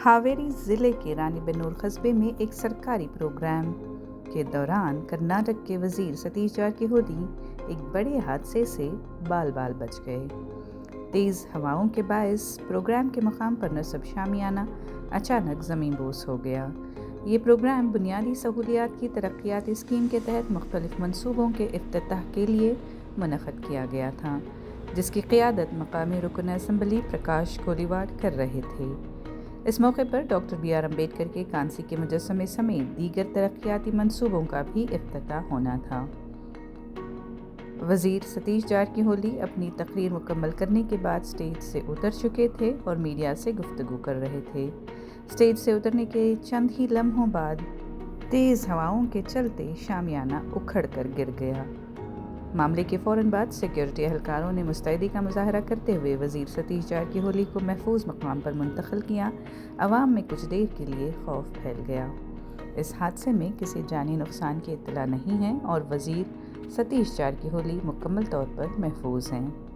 हावेरी ज़िले के रानीबेन्नूर कस्बे में एक सरकारी प्रोग्राम के दौरान कर्नाटक के वजीर सतीश जारकिहोली एक बड़े हादसे से बाल बाल बच गए। तेज़ हवाओं के बायस प्रोग्राम के मकाम पर नस्ब शामियाना अचानक ज़मीन बोस हो गया। ये प्रोग्राम बुनियादी सहूलियात की तरक्याती स्कीम के तहत मुख्तलिफ मनसूबों के इफ्तिताह के लिए मुनक़द किया गया था, जिसकी क़ियादत मकामी रुकन असम्बली प्रकाश कोलीवाड़ कर रहे थे। इस मौके पर डॉक्टर B.R. अम्बेडकर के कांसी के मुजस्समे समेत दीगर तरक्याती मंसूबों का भी इफ्तिताह होना था। वज़ीर सतीश जारकिहोली अपनी तकरीर मुकम्मल करने के बाद स्टेज से उतर चुके थे और मीडिया से गुफ्तगू कर रहे थे। स्टेज से उतरने के चंद ही लम्हों बाद तेज़ हवाओं के चलते शामियाना उखड़ कर गिर गया। मामले के फ़ौरन बाद सिक्योरिटी एहलकारों ने मुस्तैदी का मुजाहरा करते हुए वज़ीर सतीश जारकिहोली को महफूज मकाम पर मुंतकिल किया। अवाम में कुछ देर के लिए खौफ फैल गया। इस हादसे में किसी जानी नुकसान की इत्तला नहीं है और वज़ीर सतीश जारकिहोली मुकम्मल तौर पर महफूज हैं।